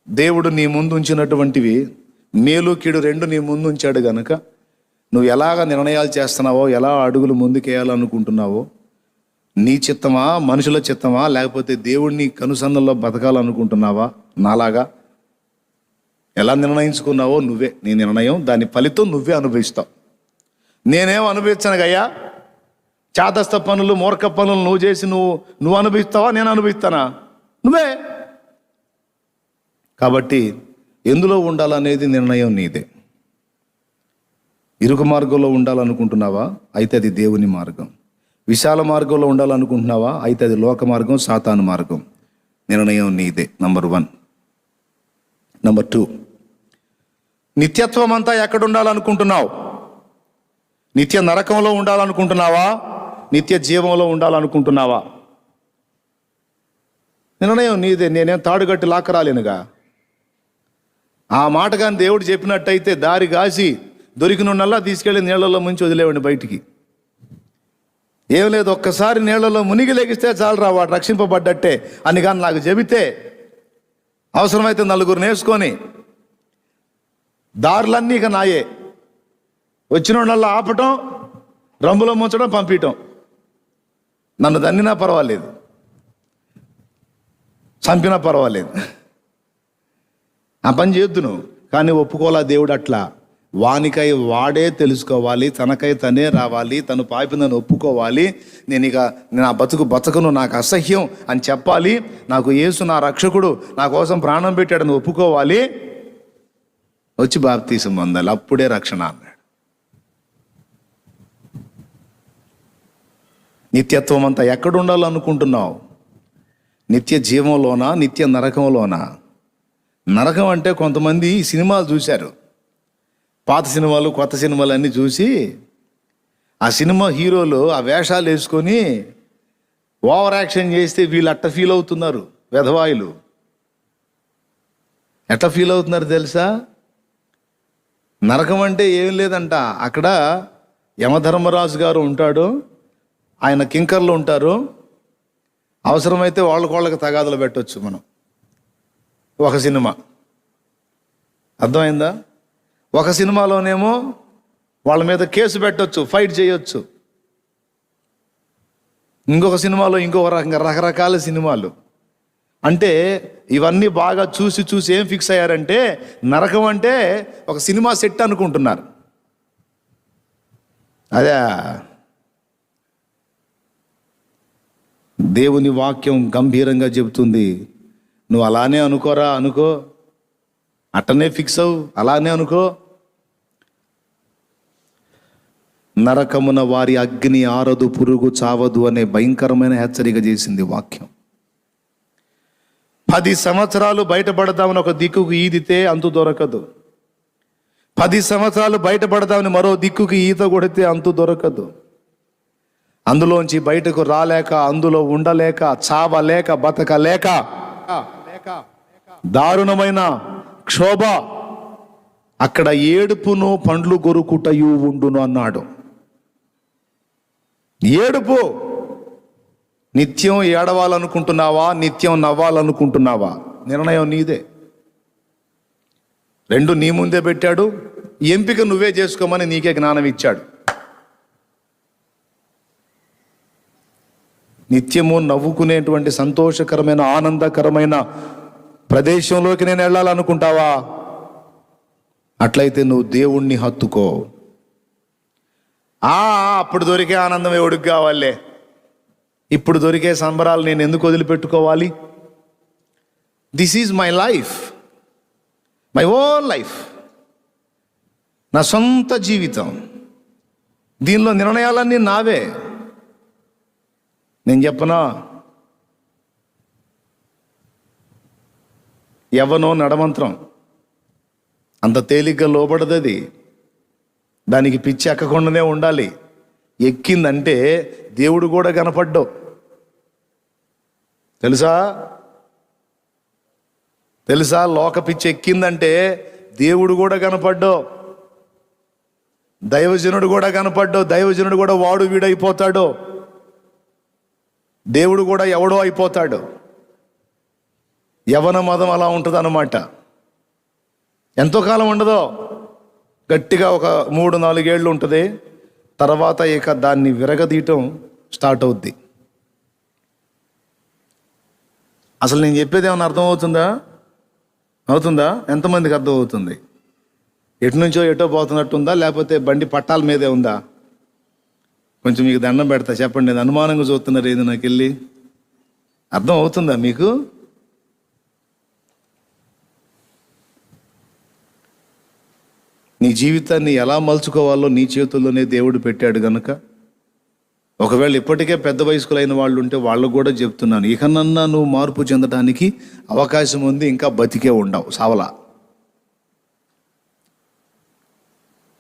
దేవుడు నీ ముందు ఉంచినటువంటివి మేలు కీడు రెండు నీ ముందు ఉంచాడు గనుక నువ్వు ఎలాగ నిర్ణయాలు చేస్తున్నావో, ఎలా అడుగులు ముందుకేయాలనుకుంటున్నావో, నీ చిత్తమా మనుషుల చిత్తమా లేకపోతే దేవుడిని కనుసంధంలో బతకాలనుకుంటున్నావా, నాలాగా ఎలా నిర్ణయించుకున్నావో నువ్వే. నీ నిర్ణయం, దాని ఫలితం నువ్వే అనుభవిస్తావు. నేనేం అనుభవించనుగయ్యా? చాదస్త పనులు, మూర్ఖ పనులు నువ్వు చేసి నువ్వు అనుభవిస్తావా, నేను అనుభవిస్తానా? నువ్వే. కాబట్టి ఎందులో ఉండాలనేది నిర్ణయం నీదే. ఇరుకు మార్గంలో ఉండాలనుకుంటున్నావా? అయితే అది దేవుని మార్గం. విశాల మార్గంలో ఉండాలనుకుంటున్నావా? అయితే అది లోక మార్గం, సాతాను మార్గం. నిర్ణయం నీదే. నంబర్ 1. నంబర్ 2, నిత్యత్వం అంతా ఎక్కడ ఉండాలనుకుంటున్నావు? నిత్య నరకంలో ఉండాలనుకుంటున్నావా? నిత్య జీవంలో ఉండాలనుకుంటున్నావా? నిర్ణయం నీదే. నేనేం తాడుగట్టి లాక్కరాలేనుగా. ఆ మాట కానీ దేవుడు చెప్పినట్టయితే దారి కాసి దొరికినల్లా తీసుకెళ్ళి నీళ్లలో ముంచి వదిలేవండి బయటికి. ఏం లేదు, ఒక్కసారి నీళ్లలో మునిగి లెగిస్తే చాలరా వాడు రక్షింపబడ్డట్టే అని కానీ నాకు చెబితే, అవసరమైతే నలుగురు నేర్చుకొని దారులన్నీ ఇక నాయే. వచ్చిన వాళ్ళ ఆపటం, రంబులో ముంచడం, పంపించటం. నన్ను దన్నినా పర్వాలేదు, చంపినా పర్వాలేదు, ఆ పని చేద్దును. కానీ ఒప్పుకోవాలా దేవుడు అట్లా. వానికై వాడే తెలుసుకోవాలి, తనకై తనే రావాలి, తను పాపినని ఒప్పుకోవాలి. నా బతుకును నాకు అసహ్యం అని చెప్పాలి. నాకు యేసు నా రక్షకుడు, నా కోసం ప్రాణం పెట్టాడని ఒప్పుకోవాలి. వచ్చి బాప్తీసం పొందాలి, అప్పుడే రక్షణ అన్నాడు. నిత్యత్వం అంతా ఎక్కడ ఉండాలనుకుంటున్నావు? నిత్య జీవంలోనా, నిత్య నరకంలోనా? నరకం అంటే కొంతమంది సినిమాలు చూశారు, పాత సినిమాలు కొత్త సినిమాలు అన్నీ చూసి ఆ సినిమా హీరోలు ఆ వేషాలు వేసుకొని ఓవర్ యాక్షన్ చేస్తే వీళ్ళు అట్ట ఫీల్ అవుతున్నారు. వెధవాయులు ఎట్లా ఫీల్ అవుతున్నారు తెలుసా? నరకం అంటే ఏం లేదంట. అక్కడ యమధర్మరాజు గారు ఉంటాడు, ఆయన కింకర్లు ఉంటారు. అవసరమైతే వాళ్ళకి తగాదులు పెట్టవచ్చు మనం. ఒక సినిమా అర్థమైందా? ఒక సినిమాలోనేమో వాళ్ళ మీద కేసు పెట్టవచ్చు, ఫైట్ చేయొచ్చు. ఇంకొక సినిమాలో ఇంకొక రకంగా రకరకాల సినిమాలు. అంటే ఇవన్నీ బాగా చూసి ఏం ఫిక్స్ అయ్యారంటే నరకం అంటే ఒక సినిమా సెట్ అనుకుంటున్నారు. అదే దేవుని వాక్యం గంభీరంగా చెబుతుంది. నువ్వు అలానే అనుకోరా, అనుకో, అట్టనే ఫిక్స్ అవు, అలానే అనుకో. నరకమున వారి అగ్ని ఆరదు, పురుగు చావదు అనే భయంకరమైన హెచ్చరిక చేసింది వాక్యం. 10 సంవత్సరాలు బయటపడదామని ఒక దిక్కుకు ఈదితే అంతు దొరకదు. 10 సంవత్సరాలు బయటపడదామని మరో దిక్కుకి ఈత కొడితే అంతు దొరకదు. అందులోంచి బయటకు రాలేక, అందులో ఉండలేక, చావలేక, బతకలేక దారుణమైన క్షోభ, అక్కడ ఏడుపును పండ్లు గొరుకుటయు ఉండును అన్నాడు. ఏడుపు. నిత్యం ఏడవాలనుకుంటున్నావా, నిత్యం నవ్వాలనుకుంటున్నావా? నిర్ణయం నీదే. రెండు నీ ముందే పెట్టాడు. ఎంపిక నువ్వే చేసుకోమని నీకే జ్ఞానం ఇచ్చాడు. నిత్యము నవ్వుకునేటువంటి సంతోషకరమైన, ఆనందకరమైన ప్రదేశంలోకి నేను వెళ్ళాలనుకుంటావా? అట్లయితే నువ్వు దేవుణ్ణి హత్తుకో. అప్పుడు దొరికే ఆనందం ఎవడికి కావాలే? ఇప్పుడు దొరికే సంబరాలు నేను ఎందుకు వదిలిపెట్టుకోవాలి? This is my life, my own life, నా సొంత జీవితం. దీనిలో నిర్ణయాలన్నీ నావే. నేను చెప్పనా? యవ్వనో నడమంత్రం, అంత తేలిగ్గా లోబడదది. దానికి పిచ్చి ఎక్కకుండానే ఉండాలి. ఎక్కిందంటే దేవుడు కూడా కనపడ్డావు. తెలుసా? లోక పిచ్చి ఎక్కిందంటే దేవుడు కూడా కనపడ్డావు, దైవజనుడు కూడా కనపడ్డావు. దైవజనుడు కూడా వాడు వీడైపోతాడు, దేవుడు కూడా ఎవడో అయిపోతాడు. యవన మదం అలా ఉంటుంది అన్నమాట. ఎంతో కాలం ఉండదో, గట్టిగా ఒక 3-4 ఏళ్ళు ఉంటుంది. తర్వాత ఇక దాన్ని విరగదీయటం స్టార్ట్ అవుద్ది. అసలు నేను చెప్పేది ఏమైనా అవుతుందా? ఎంతమందికి అర్థం అవుతుంది? ఎటు నుంచో ఎటో పోతున్నట్టుందా, లేకపోతే బండి పట్టాల మీదే ఉందా? కొంచెం మీకు దండం పెడతా, చెప్పండి. నేను అనుమానంగా చూస్తున్నారు ఏది నాకు వెళ్ళి. అర్థం అవుతుందా మీకు? నీ జీవితాన్ని ఎలా మలుచుకోవాలో నీ చేతుల్లోనే దేవుడు పెట్టాడు గనుక, ఒకవేళ ఇప్పటికే పెద్ద వయస్కులైన వాళ్ళు ఉంటే వాళ్ళకు కూడా చెప్తున్నాను, ఇకనన్నా నువ్వు మార్పు చెందడానికి అవకాశం ఉంది. ఇంకా బతికే ఉండవు, సావలా.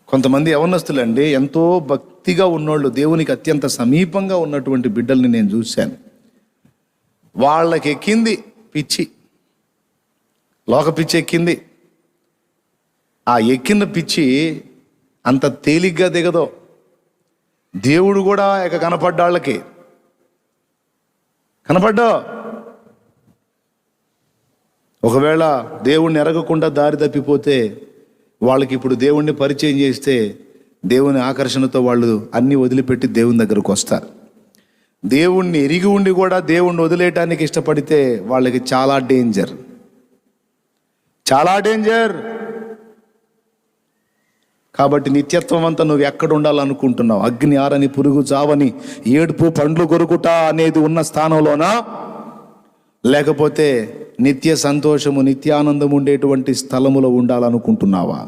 కొంతమంది యవనస్తులండి, ఎంతో భక్తిగా ఉన్నోళ్ళు, దేవునికి అత్యంత సమీపంగా ఉన్నటువంటి బిడ్డల్ని నేను చూశాను. వాళ్ళకి ఎక్కింది పిచ్చి, లోక పిచ్చి ఎక్కింది. ఆ ఎక్కిన పిచ్చి అంత తేలిగ్గా దిగదో. దేవుడు కూడా ఇక కనపడ్డాళ్ళకి కనపడ్డా. ఒకవేళ దేవుణ్ణి ఎరగకుండా దారి తప్పిపోతే వాళ్ళకి ఇప్పుడు దేవుణ్ణి పరిచయం చేస్తే దేవుని ఆకర్షణతో వాళ్ళు అన్నీ వదిలిపెట్టి దేవుని దగ్గరకు వస్తారు. దేవుణ్ణి ఎరిగి ఉండి కూడా దేవుణ్ణి వదిలేయటానికి ఇష్టపడితే వాళ్ళకి చాలా డేంజర్. కాబట్టి నిత్యత్వం అంతా నువ్వు ఎక్కడ ఉండాలనుకుంటున్నావు? అగ్ని ఆరని, పురుగు చావని, ఏడుపు పండ్లు కొరుకుట అనేది ఉన్న స్థానంలోనా, లేకపోతే నిత్య సంతోషము, నిత్యానందం ఉండేటువంటి స్థలములో ఉండాలనుకుంటున్నావా?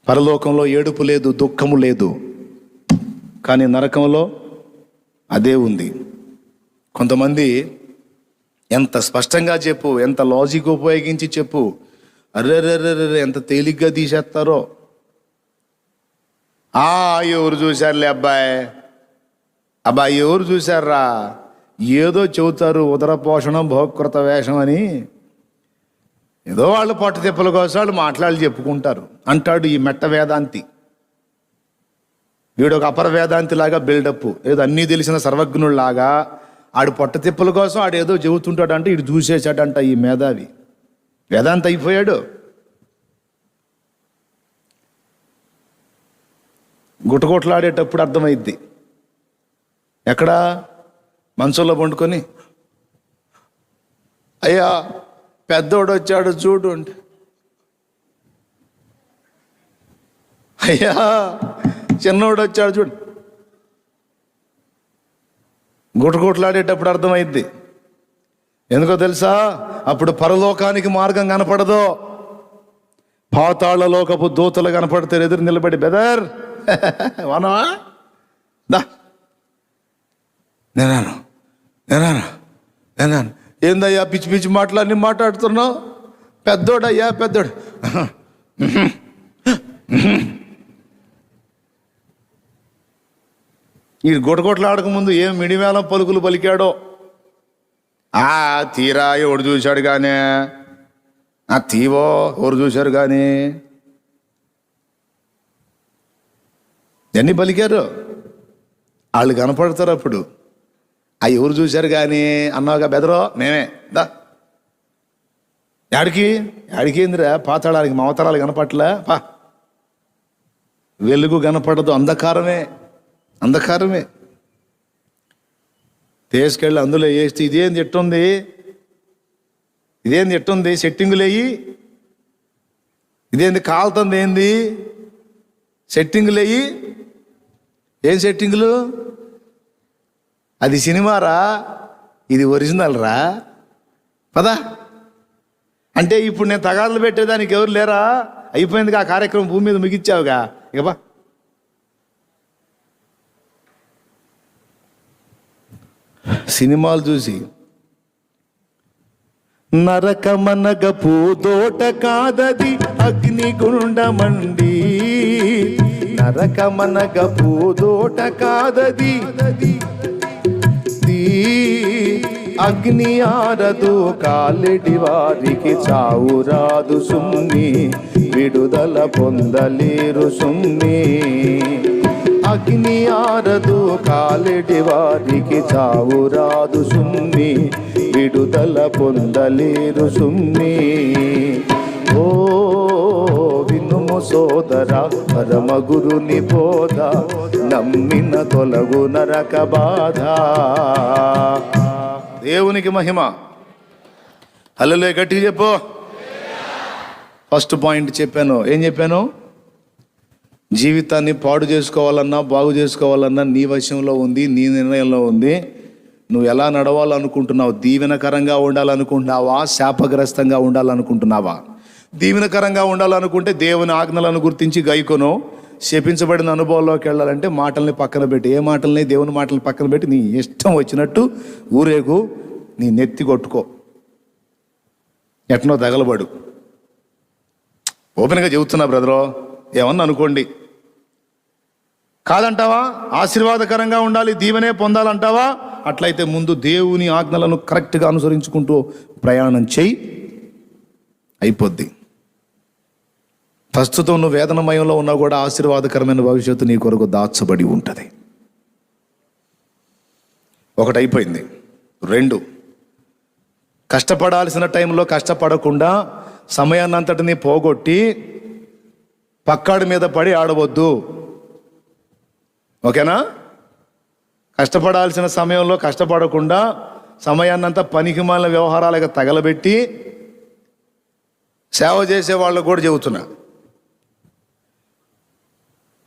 పరలోకంలో ఏడుపు లేదు, దుఃఖము లేదు, కానీ నరకంలో అదే ఉంది. కొంతమంది ఎంత స్పష్టంగా చెప్పు, ఎంత లాజిక్ ఉపయోగించి చెప్పు, అర్రెర్రెర్రెర్రె ఎంత తేలిగ్గా తీసేస్తారో. ఎవరు చూశారులే అబ్బాయి ఎవరు చూశారా, ఏదో చెబుతారు, ఉదర పోషణం భోకృత వేషం అని, ఏదో వాళ్ళు పొట్ట తిప్పల కోసం వాళ్ళు మాట్లాడి చెప్పుకుంటారు అంటాడు ఈ మెట్ట వేదాంతి. వీడు ఒక అపర వేదాంతి లాగా బిల్డప్, ఏదో అన్నీ తెలిసిన సర్వజ్ఞుల్లాగా ఆడు పొట్ట తిప్పల కోసం ఆడు ఏదో చెబుతుంటాడంటే ఇటు చూసేసాడంట ఈ మేధావి. వేదాంత అయిపోయాడు. గుటగుట్లాడేటప్పుడు అర్థమైద్ది. ఎక్కడా మనసులో పండుకొని, అయ్యా పెద్దోడు వచ్చాడు చూడు అంటే, అయ్యా చిన్నోడు వచ్చాడు చూడు. గుటగుట్లాడేటప్పుడు అర్థమైద్ది. ఎందుకో తెలుసా? అప్పుడు పరలోకానికి మార్గం కనపడదు. పాతాళ లోకపు దూతలు కనపడతారు ఎదురు నిలబడి, బెదర్ వనవా దా, నేనాను ఏందయ్యా పిచ్చి పిచ్చి మాటలన్నీ మాట్లాడుతున్నావు? పెద్దోడయ్యా పెద్దోడు. ఈ గుటగుట్లాడక ముందు ఏం మిడివేళం పలుకులు పలికాడో. తీరా ఎవడు చూశాడు కానీ, తీవో ఎవరు చూశారు కానీ, ఎన్ని పలికారు వాళ్ళు కనపడతారు. అప్పుడు ఎవరు చూశారు కానీ అన్నావుగా, బెదరో మేమే దా. యాడికి ఏందిరా? పాతాళానికి మవతరాలు కనపట్లే పా. వెలుగు కనపడదు, అంధకారమే. తీసుకెళ్ళి అందులో వేస్తే ఇదేంది ఎట్టుంది సెట్టింగులు అయ్యి, ఇదేంది కాలుతుంది, ఏంది సెట్టింగులు అయ్యి, ఏం సెట్టింగులు? అది సినిమారా, ఇది ఒరిజినల్ రా పదా. అంటే ఇప్పుడు నేను తగాదులు పెట్టేదానికి ఎవరు లేరా? అయిపోయిందిగా ఆ కార్యక్రమం, భూమి మీద ముగిచ్చావుగా, ఇక బా. సినిమాలు చూసి నరకమనగ పూదోట కాదది అగ్నిగుండమండి, నరకమనగ పూదోట కాదది అగ్ని ఆరదు కాలిడి వారికి చావు రాదు సుమ్మి, విడుదల పొందలేరు సుమ్మి. అగ్ని ఆరదు కాలిటి వారికి చావు రాదు సుమ్మి, విడుదల పొందలేరు సుమ్మి. ఓ వినుము సోదరా పరమగురుని బోధ, నమ్మిన తొలగు నరక బాధ. దేవునికి మహిమ. హల్లెలూయా, గట్టిగా చెప్పు. ఫస్ట్ పాయింట్ చెప్పాను. ఏం చెప్పాను? జీవితాన్ని పాడు చేసుకోవాలన్నా బాగు చేసుకోవాలన్నా నీ వశంలో ఉంది, నీ నిర్ణయంలో ఉంది. నువ్వు ఎలా నడవాలనుకుంటున్నావు? దీవెనకరంగా ఉండాలనుకుంటున్నావా? శాపగ్రస్తంగా ఉండాలనుకుంటున్నావా? దీవెనకరంగా ఉండాలనుకుంటే దేవుని ఆజ్ఞలను గుర్తించి గైకొను. శపించబడిన అనుభవంలోకి వెళ్ళాలంటే మాటల్ని పక్కన పెట్టి, ఏ మాటల్ని? దేవుని మాటలు పక్కన పెట్టి నీ ఇష్టం వచ్చినట్టు ఊరేగు, నీ నెత్తి కొట్టుకో, ఎట్నో తగలబడు. ఓపెన్గా చెబుతున్నా బ్రదరో, ఏమన్నా అనుకోండి. కాదంటావా? ఆశీర్వాదకరంగా ఉండాలి, దీవెనే పొందాలంటావా? అట్లయితే ముందు దేవుని ఆజ్ఞలను కరెక్ట్గా అనుసరించుకుంటూ ప్రయాణం చెయ్యి, అయిపోద్ది. ప్రస్తుతం నువ్వు వేదనమయంలో ఉన్నా కూడా ఆశీర్వాదకరమైన భవిష్యత్తు నీ కొరకు దాచబడి ఉంటుంది. ఒకటి అయిపోయింది. 2, కష్టపడాల్సిన టైంలో కష్టపడకుండా సమయాన్నంతటిని పోగొట్టి పక్కాడి మీద పడి ఆడవద్దు. ఓకేనా? కష్టపడాల్సిన సమయంలో కష్టపడకుండా సమయాన్నంతా పనికిమాలిన వ్యవహారాలకు తగలబెట్టి సేవ చేసే వాళ్ళకు కూడా చెబుతున్నా,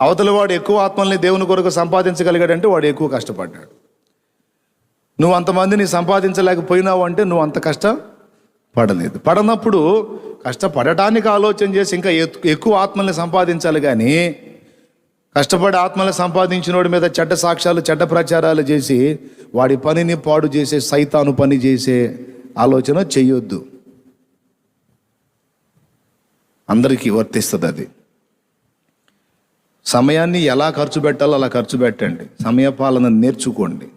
అవతల వాడు ఎక్కువ ఆత్మల్ని దేవుని కొరకు సంపాదించగలిగాడంటే వాడు ఎక్కువ కష్టపడ్డాడు. నువ్వు అంతమందిని సంపాదించలేకపోయినావు అంటే నువ్వు అంత కష్టపడలేదు. పడనప్పుడు కష్టపడటానికి ఆలోచన చేసి ఇంకా ఎక్కువ ఆత్మల్ని సంపాదించాలి. కానీ కష్టపడి ఆత్మల్ని సంపాదించిన వాడి మీద చెడ్డ సాక్ష్యాలు, చెడ్డ ప్రచారాలు చేసి వాడి పనిని పాడు చేసే సైతాను పని చేసే ఆలోచన చెయ్యొద్దు. అందరికీ వర్తిస్తుంది అది. సమయాన్ని ఎలా ఖర్చు పెట్టాలో అలా ఖర్చు పెట్టండి. సమయపాలన నేర్చుకోండి.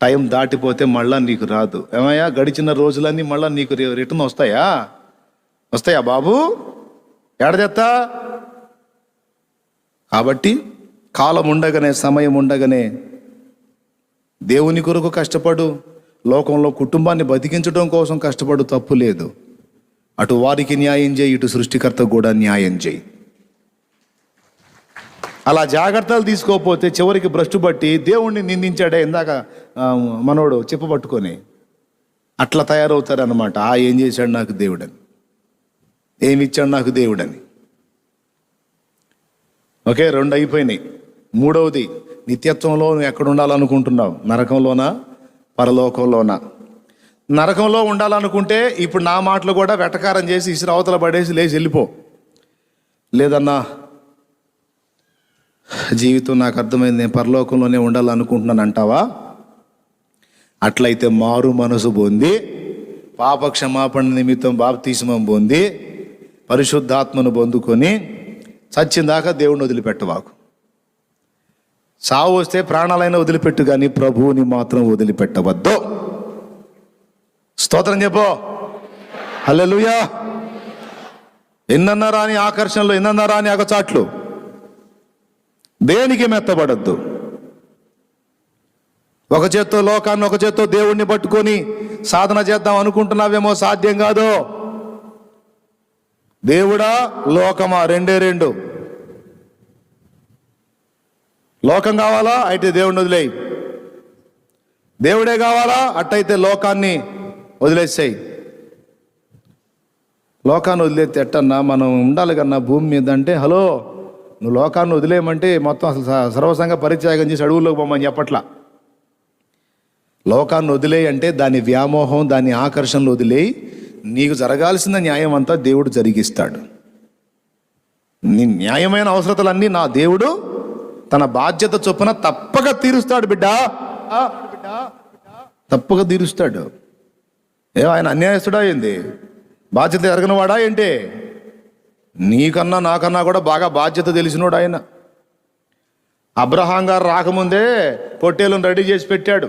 టైం దాటిపోతే మళ్ళా నీకు రాదు. ఏమయ్యా, గడిచిన రోజులన్నీ మళ్ళీ నీకు రిటర్న్ వస్తాయా? వస్తాయా బాబు? ఏడదెత్తా. కాబట్టి కాలం ఉండగానే, సమయం ఉండగానే దేవుని కొరకు కష్టపడు. లోకంలో కుటుంబాన్ని బతికించడం కోసం కష్టపడు, తప్పు లేదు. అటు వారికి న్యాయం చేయి, ఇటు సృష్టికర్తకు కూడా న్యాయం చేయి. అలా జాగ్రత్తలు తీసుకోకపోతే చివరికి భ్రష్టు పట్టి దేవుణ్ణి నిందించాడే ఇందాక మనోడు చెప్పబట్టుకొని, అట్లా తయారవుతారనమాట. ఏం చేశాడు నాకు దేవుడని, ఏమిచ్చాడు నాకు దేవుడని. ఓకే, 2 అయిపోయినాయి. 3వది, నిత్యత్వంలో నువ్వు ఎక్కడ ఉండాలనుకుంటున్నావు? నరకంలోనా, పరలోకంలోనా? నరకంలో ఉండాలనుకుంటే ఇప్పుడు నా మాటలు కూడా వెటకారం చేసి ఇసురు అవతల పడేసి లేచి వెళ్ళిపో. లేదన్నా జీవితం నాకు అర్థమైంది, నేను పరలోకంలోనే ఉండాలనుకుంటున్నాను అంటావా? అట్లయితే మారు మనసు పొంది, పాప క్షమాపణ నిమిత్తం బాప్తిస్మం పొంది, పరిశుద్ధాత్మను పొందుకొని చచ్చిందాకా దేవుణ్ణి వదిలిపెట్టవాకు. సావు వస్తే ప్రాణాలైనా వదిలిపెట్టు, కానీ ప్రభువుని మాత్రం వదిలిపెట్టవద్దు. స్తోత్రం చెప్పు. హల్లెలూయా. ఎన్నన్నా రాని ఆకర్షణలు, ఎన్నన్నా రాని అగచాట్లు, దేనికి మెత్తబడద్దు. ఒక చేత్తో లోకాన్ని, ఒక చేత్తో దేవుణ్ణి పట్టుకొని సాధన చేద్దాం అనుకుంటున్నావేమో, సాధ్యం కాదు. దేవుడా లోకమా, 2. లోకం కావాలా అయితే దేవుణ్ణి వదిలేయి. దేవుడే కావాలా అట్టయితే లోకాన్ని వదిలేసాయి. లోకాన్ని వదిలేస్తే ఎట్టన్నా మనం ఉండాలి కన్నా భూమి మీద అంటే, హలో నువ్వు లోకాన్ని వదిలేయమంటే మొత్తం అసలు సర్వసంగ పరిత్యాగం చేసి అడవుల్లోకి పోమని చెప్పట్లా. లోకాన్ని వదిలేయి అంటే దాని వ్యామోహం, దాని ఆకర్షణలు వదిలేయి. నీకు జరగాల్సిన న్యాయం అంతా దేవుడు జరిగిస్తాడు. నీ న్యాయమైన అవసరతలన్నీ నా దేవుడు తన బాధ్యత చొప్పున తప్పక తీరుస్తాడు బిడ్డ, తప్పక తీరుస్తాడు. ఆయన అన్యాయస్తుడా ఏంది? బాధ్యత ఎరగనివాడా ఏంటి? నీకన్నా నాకన్నా కూడా బాగా బాధ్యత తెలిసినోడు ఆయన. అబ్రహాం గారు రాకముందే పొట్టేలను రెడీ చేసి పెట్టాడు.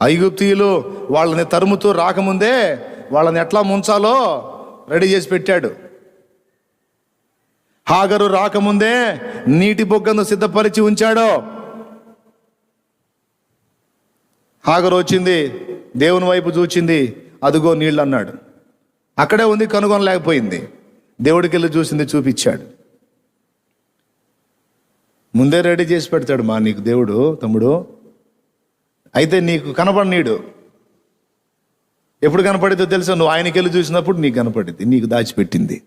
ఐగుప్తీయులు వాళ్ళని తరుముతూ రాకముందే వాళ్ళని ఎట్లా ముంచాలో రెడీ చేసి పెట్టాడు. హాగరు రాకముందే నీటి బొగ్గను సిద్ధపరిచి ఉంచాడు. హాగరు వచ్చింది, దేవుని వైపు చూచింది, అదుగో నీళ్ళు అన్నాడు. అక్కడే ఉంది, కనుగొనలేకపోయింది. దేవుడికి వెళ్ళి చూసింది, చూపించాడు. ముందే రెడీ చేసి పెడతాడు నీకు దేవుడు, తమ్ముడు. అయితే నీకు కనపడనీడు. ఎప్పుడు కనపడిద్దో తెలుసా? నువ్వు ఆయనకి వెళ్ళి చూసినప్పుడు నీకు కనపడింది, నీకు దాచిపెట్టింది.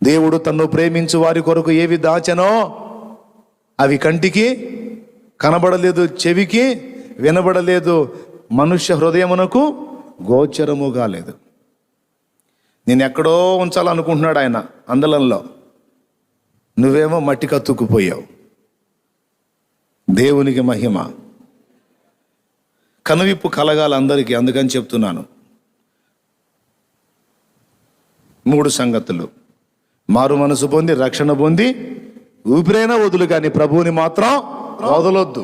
దేవుడు తన్ను ప్రేమించు వారి కొరకు ఏవి దాచెనో అవి కంటికి కనబడలేదు, చెవికి వినబడలేదు, మనుష్య హృదయమునకు గోచరము కాలేదు. నేను ఎక్కడో ఉంచాలనుకుంటున్నాడు ఆయన అందలంలో, నువ్వేమో మట్టి కత్తుకుపోయావు. దేవునికి మహిమ. కనువిప్పు కలగాలి అందరికీ, అందుకని చెప్తున్నాను. 3 సంగతులు: మారు మనసు పొంది, రక్షణ పొంది, ఊపిరైనా వదులు కానీ ప్రభువుని మాత్రం వదలొద్దు.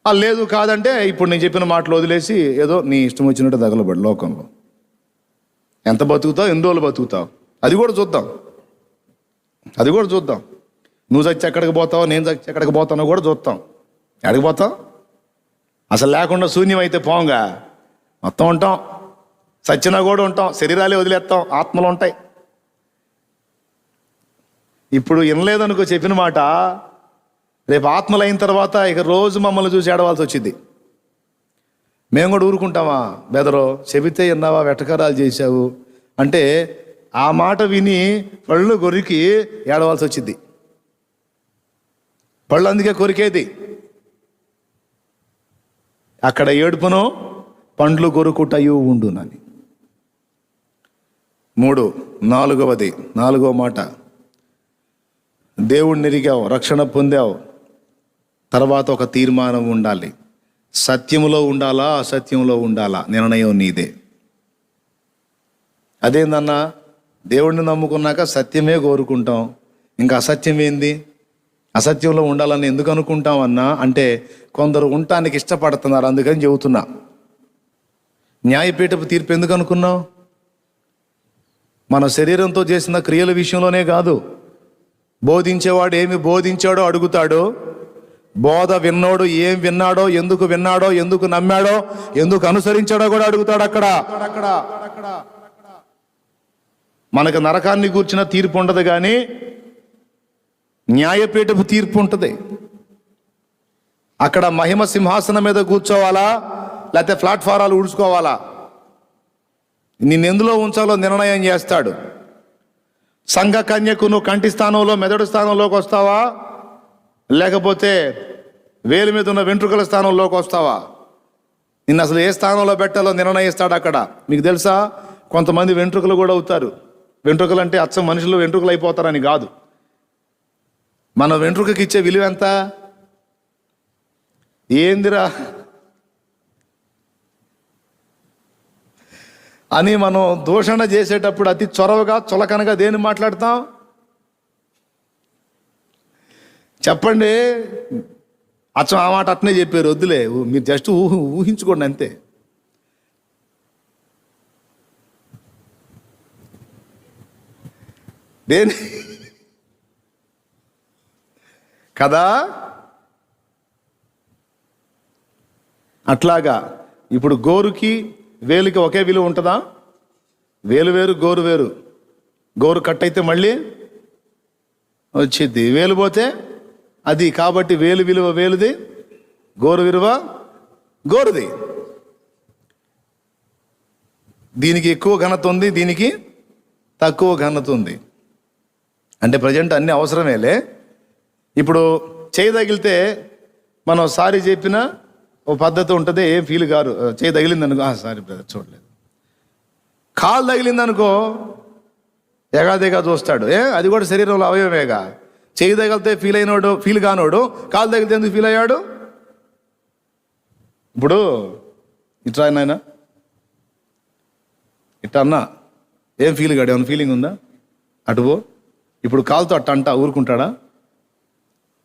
లేదు కాదంటే ఇప్పుడు నేను చెప్పిన మాటలు వదిలేసి ఏదో నీ ఇష్టం వచ్చినట్టు తగలబడి లోకంలో ఎంత బతుకుతావు, ఎన్ని రోజులు బతుకుతావు, అది కూడా చూద్దాం. నువ్వు చచ్చి ఎక్కడికి పోతావు, నేను చచ్చి ఎక్కడికి పోతానో కూడా చూద్దాం. ఎక్కడికి పోతావు? అసలు లేకుండా శూన్యం అయితే పోంగా, మొత్తం ఉంటాం. చచ్చినా కూడా ఉంటాం, శరీరాలే వదిలేస్తాం, ఆత్మలు ఉంటాయి. ఇప్పుడు వినలేదనుకో చెప్పిన మాట, రేపు ఆత్మలు అయిన తర్వాత ఇక రోజు మమ్మల్ని చూసి ఏడవాల్సి వచ్చింది. మేము కూడా ఊరుకుంటామా? బెదరో చెబితే విన్నావా, వెటకారాలు చేశావు అంటే ఆ మాట విని పళ్ళు కొరికి ఏడవాల్సి వచ్చింది. పళ్ళు అందుకే కొరికేది. అక్కడ ఏడుపును పండ్లు కొరుకుటయు ఉండునని. 3, 4వ మాట, దేవుణ్ణి ఎరిగావు, రక్షణ పొందావు, తర్వాత ఒక తీర్మానం ఉండాలి. సత్యములో ఉండాలా, అసత్యంలో ఉండాలా, నిర్ణయం నీదే. అదేందన్నా, దేవుణ్ణి నమ్ముకున్నాక సత్యమే కోరుకుంటాం, ఇంకా అసత్యం ఏంది? అసత్యంలో ఉండాలని ఎందుకు అనుకుంటాం అన్నా అంటే కొందరు ఉండటానికి ఇష్టపడుతున్నారు, అందుకని చెబుతున్నా. న్యాయపీఠపు తీర్పు ఎందుకు అనుకున్నావు? మన శరీరంతో చేసిన క్రియల విషయంలోనే కాదు. బోధించేవాడు ఏమి బోధించాడో అడుగుతాడు, బోధ విన్నోడు ఏం విన్నాడో, ఎందుకు నమ్మాడో, ఎందుకు అనుసరించాడో కూడా అడుగుతాడు. అక్కడ మనకు నరకాన్ని గూర్చిన తీర్పు ఉండదు, కానీ న్యాయపీఠపు తీర్పు ఉంటుంది. అక్కడ మహిమ సింహాసనం మీద కూర్చోవాలా, లేకపోతే ప్లాట్ఫారాలు ఊడ్చుకోవాలా, నిన్నెందులో ఉంచాలో నిర్ణయం చేస్తాడు. సంఘ కన్యకు నువ్వు కంటి స్థానంలో, మెదడు స్థానంలోకి వస్తావా, లేకపోతే వేలు మీద ఉన్న వెంట్రుకల స్థానంలోకి వస్తావా? నిన్ను అసలు ఏ స్థానంలో పెట్టాలో నిర్ణయిస్తాడు అక్కడ. మీకు తెలుసా, కొంతమంది వెంట్రుకలు కూడా అవుతారు. వెంట్రుకలు అంటే అచ్చం మనుషులు వెంట్రుకలు అయిపోతారని కాదు. మన వెంట్రుకకి ఇచ్చే విలువ ఎంత? ఏందిరా అని మనం దూషణ చేసేటప్పుడు అతి చొరవగా, చులకనగా దేన్ని మాట్లాడతాం? చెప్పండి. అచ్చం ఆ మాట అట్నే చెప్పారు, వద్దులే, మీరు జస్ట్ ఊహించుకోండి అంతే. దేని కదా? అట్లాగా ఇప్పుడు గోరుకి వేలుకి ఒకే విలువ ఉంటుందా? వేలు వేరు, గోరు వేరు. గోరు కట్ అయితే మళ్ళీ వచ్చింది, వేలు పోతే అది. కాబట్టి వేలు విలువ వేలుది, గోరు విలువ గోరుది. దీనికి ఎక్కువ ఘనత ఉంది, దీనికి తక్కువ ఘనత ఉంది. అంటే ప్రజెంట్ అన్ని అవసరమేలే. ఇప్పుడు చేయి తగిలితే మనం సారీ చెప్పినా ఓ పద్ధతి ఉంటుంది, ఏం ఫీల్ కారు. చేయి తగిలిందనుకో, సారీ బ్రదర్ చూడలేదు. కాలు తగిలిందనుకో ఎగాదిగా చూస్తాడు. అది కూడా శరీరంలో అవయవేగా. చేయి తగిలితే ఫీల్ కానోడు కాలు తగిలితే ఎందుకు ఫీల్ అయ్యాడు? ఇప్పుడు ఇట్లా నాయన ఇట్లా అన్నా ఏం ఫీల్ కాడు? ఏమైనా ఫీలింగ్ ఉందా? అటువో ఇప్పుడు కాలుతో అట్ట ఊరుకుంటాడా?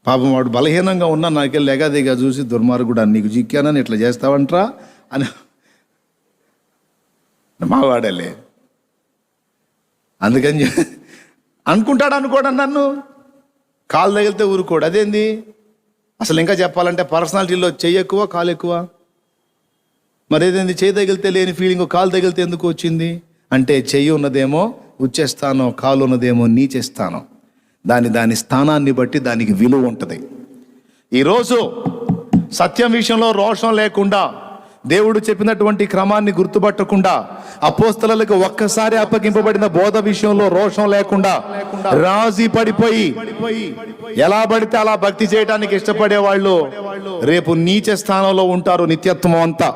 పాపం వాడు బలహీనంగా ఉన్నా నాకెళ్ళి ఎగాదిగా చూసి దుర్మార్గుడు నీకు జిక్కానని ఇట్లా చేస్తావంట్రా అని మావాడలే. అందుకని అనుకుంటాడు అనుకోడు నన్ను, కాలు తగిలితే ఊరుకోడు. అదేంది అసలు? ఇంకా చెప్పాలంటే పర్సనాలిటీలో చెయ్యి ఎక్కువ కాలు ఎక్కువ. మరి ఏదేంది చెయ్యి తగిలితే లేని ఫీలింగ్ కాలు తగిలితే ఎందుకు వచ్చింది అంటే, చెయ్యి ఉన్నదేమో ఉచ్చేస్తానో, కాలు ఉన్నదేమో నీచేస్తానో. దాని స్థానాన్ని బట్టి దానికి విలువ ఉంటుంది. ఈరోజు సత్యం విషయంలో రోషం లేకుండా, దేవుడు చెప్పినటువంటి క్రమాన్ని గుర్తుపట్టకుండా, అపోస్తలులకు ఒక్కసారి అప్పగింపబడిన బోధ విషయంలో రోషం లేకుండా రాజీ పడిపోయి ఎలా పడితే అలా భక్తి చేయడానికి ఇష్టపడే వాళ్ళు రేపు నీచ స్థానంలో ఉంటారు నిత్యత్వం అంతా.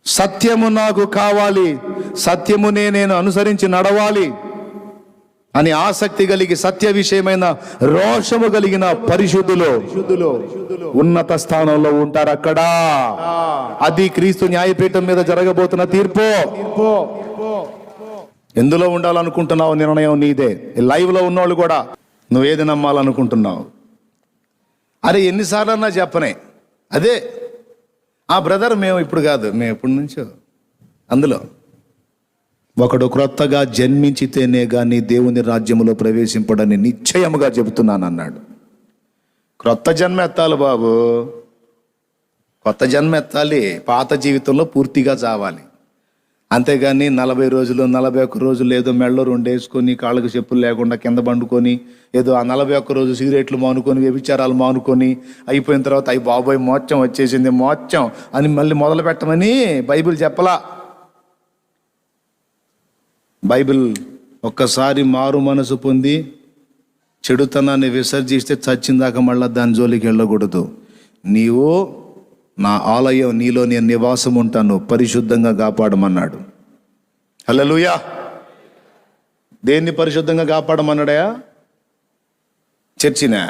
సత్యము నాకు కావాలి, సత్యమునే నేను అనుసరించి నడవాలి అని ఆసక్తి కలిగి సత్య విషయమైన రోషము కలిగిన పరిశుద్ధులు ఉన్నత స్థానంలో ఉంటారు అక్కడ. అది క్రీస్తు న్యాయపీఠం మీద జరగబోతున్న తీర్పు. ఎందులో ఉండాలనుకుంటున్నావు నిర్ణయం నీదే. లైవ్ లో ఉన్నోళ్ళు కూడా నువ్వేది నమ్మాలనుకుంటున్నావు? అరే ఎన్నిసార్లన్నా చెప్పనే అదే, ఆ బ్రదర్ మేము ఇప్పుడు కాదు, మేము ఎప్పటి నుంచో అందులో. ఒకడు క్రొత్తగా జన్మించితేనే గాని దేవుని రాజ్యములో ప్రవేశింపడని నిశ్చయముగా చెబుతున్నాను అన్నాడు. క్రొత్త జన్మ ఎత్తాలి బాబు, కొత్త జన్మ ఎత్తాలి. పాత జీవితంలో పూర్తిగా చావాలి. అంతేగాని 40 రోజులు 41 రోజులు ఏదో మెళ్ళో 2 వేసుకొని కాళ్ళకు చెప్పులు లేకుండా కింద పండుకొని ఏదో ఆ 41 రోజు సిగరెట్లు మానుకొని వ్యభిచారాలు మానుకొని అయిపోయిన తర్వాత అయ్యి బాబోయ్ మోక్షం వచ్చేసింది మోక్షం అని మళ్ళీ మొదలు పెట్టమని బైబిల్ చెప్పలా. బైబిల్ ఒక్కసారి మారు మనసు పొంది చెడుతనాన్ని విసర్జిస్తే చచ్చిందాక మళ్ళీ దాని జోలికి వెళ్ళకూడదు. నీవు నా ఆలయం, నీలో నేను నివాసం ఉంటాను, పరిశుద్ధంగా కాపాడమన్నాడు. హల్లెలూయా. దేన్ని పరిశుద్ధంగా కాపాడమన్నాడయా? చర్చినా?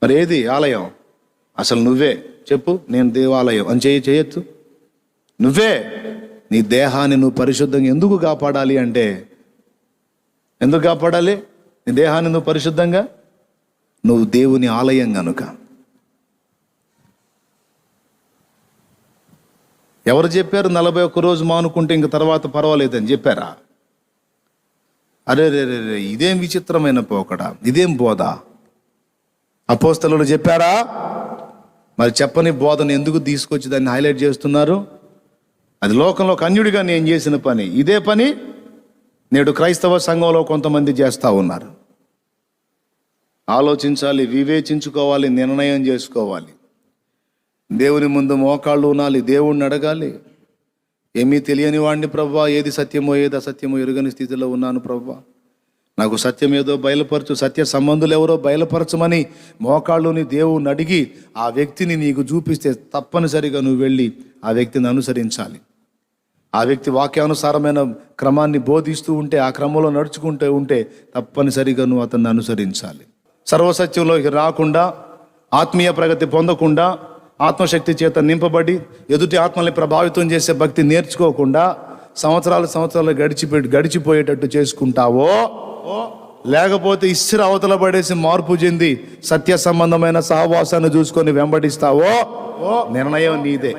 మరి ఏది ఆలయం? అసలు నువ్వే చెప్పు, నేను దేవాలయం అని చేయొచ్చు. నువ్వే నీ దేహాన్ని నువ్వు పరిశుద్ధంగా ఎందుకు కాపాడాలి అంటే, ఎందుకు కాపాడాలి నీ దేహాన్ని నువ్వు పరిశుద్ధంగా? నువ్వు దేవుని ఆలయం కనుక. ఎవరు చెప్పారు 41 రోజు మానుకుంటే ఇంక తర్వాత పర్వాలేదని చెప్పారా? అరే రే రే రే, ఇదేం విచిత్రమైన పోకడా, ఇదేం బోధ? అపోస్తలులు చెప్పారా? మరి చెప్పని బోధను ఎందుకు తీసుకొచ్చి దాన్ని హైలైట్ చేస్తున్నారు? అది లోకంలో అన్యుడిగా నేను చేసిన పని. ఇదే పని నేడు క్రైస్తవ సంఘంలో కొంతమంది చేస్తూ ఉన్నారు. ఆలోచించాలి, వివేచించుకోవాలి, నిర్ణయం చేసుకోవాలి. దేవుని ముందు మోకాళ్ళు ఉనాలి, దేవుణ్ణి అడగాలి. ఏమీ తెలియని వాడిని ప్రభువా, ఏది సత్యమో ఏది అసత్యమో ఎరుగని స్థితిలో ఉన్నాను ప్రభువా, నాకు సత్యం ఏదో బయలుపరచు, సత్య సంబంధులు ఎవరో బయలుపరచమని మోకాళ్ళుని దేవుణ్ణి అడిగి ఆ వ్యక్తిని నీకు చూపిస్తే తప్పనిసరిగా నువ్వు వెళ్ళి ఆ వ్యక్తిని అనుసరించాలి. ఆ వ్యక్తి వాక్యానుసారమైన క్రమాన్ని బోధిస్తూ ఉంటే, ఆ క్రమంలో నడుచుకుంటూ ఉంటే తప్పనిసరిగా నువ్వు అతన్ని అనుసరించాలి. సర్వసత్యంలోకి రాకుండా, ఆత్మీయ ప్రగతి పొందకుండా, ఆత్మశక్తి చేత నింపబడి ఎదుటి ఆత్మల్ని ప్రభావితం చేసే భక్తి నేర్చుకోకుండా సంవత్సరాలు గడిచిపోయేటట్టు చేసుకుంటావో, లేకపోతే ఇస్సిర అవతల పడేసి మార్పు చెంది సత్య సంబంధమైన సహవాసాన్ని చూసుకొని వెంబడిస్తావో, నిర్ణయం నీదే.